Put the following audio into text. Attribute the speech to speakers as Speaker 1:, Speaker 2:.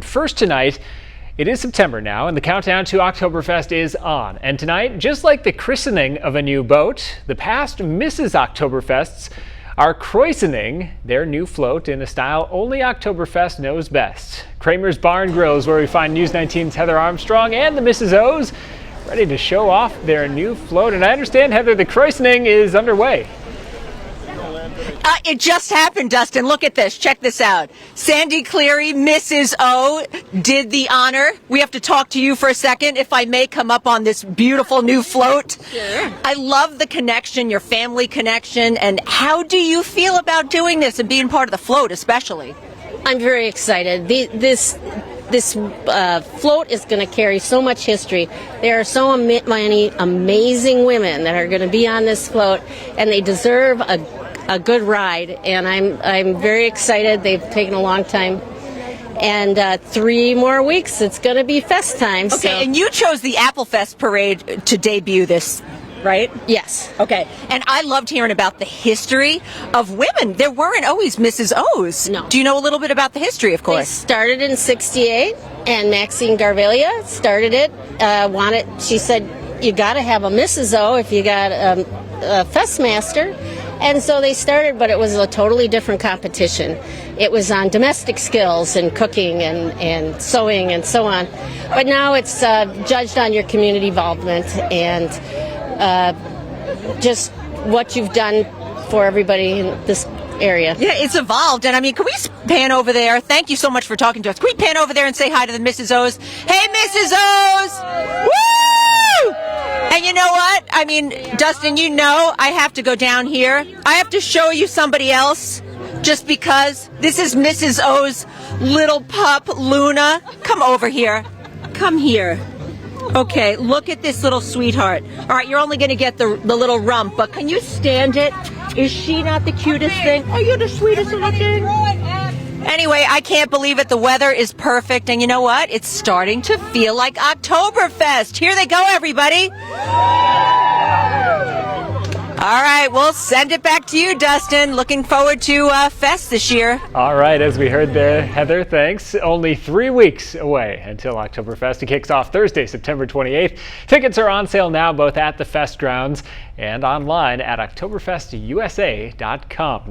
Speaker 1: First tonight, it is September now, and the countdown to Oktoberfest is on. And tonight, just like the christening of a new boat, the past Mrs. Oktoberfests are christening their new float in a style only Oktoberfest knows best. Kramer's Barn Grill is where we find News 19's Heather Armstrong and the Mrs. O's ready to show off their new float. And I understand, Heather, the christening is underway.
Speaker 2: It just happened, Dustin. Look at this. Check this out. Sandy Cleary, Mrs. O, did the honor. We have to talk to you for a second, if I may come up on this beautiful new float.
Speaker 3: Sure.
Speaker 2: I love the connection, your family connection. And how do you feel about doing this and being part of the float, especially?
Speaker 3: I'm very excited. This float is going to carry so much history. There are so many amazing women that are going to be on this float, and they deserve a good ride. And I'm very excited. They've taken a long time. And 3 more weeks, it's going to be fest time.
Speaker 2: Okay,
Speaker 3: so.
Speaker 2: And you chose the Apple Fest parade to debut this, right?
Speaker 3: Yes.
Speaker 2: Okay, and I loved hearing about the history of women. There weren't always Mrs. O's.
Speaker 3: No.
Speaker 2: Do you know a little bit about the history, of
Speaker 3: They
Speaker 2: course?
Speaker 3: started in '68, and Maxine Garvelia started it. She said, you got to have a Mrs. O if you got a fest master. And so they started, but it was a totally different competition. It was on domestic skills and cooking and sewing and so on. But now it's judged on your community involvement and just what you've done for everybody in this area.
Speaker 2: Yeah, it's evolved. And I mean, can we pan over there? Thank you so much for talking to us. Can we pan over there and say hi to the Mrs. O's? Hey, Mrs. O's! Woo! And you know what? I mean, Dustin, you know I have to go down here. I have to show you somebody else just because this is Mrs. O's little pup, Luna. Come over here. Come here. Okay, look at this little sweetheart. All right, you're only going to get the little rump, but can you stand it? Is she not the cutest thing? Oh, you're the sweetest little thing. Anyway, I can't believe it. The weather is perfect, and you know what? It's starting to feel like Oktoberfest. Here they go, everybody. All right, we'll send it back to you, Dustin. Looking forward to Fest this year.
Speaker 1: All right, as we heard there, Heather, thanks. Only 3 weeks away until Oktoberfest. It kicks off Thursday, September 28th. Tickets are on sale now, both at the Fest grounds and online at oktoberfestusa.com.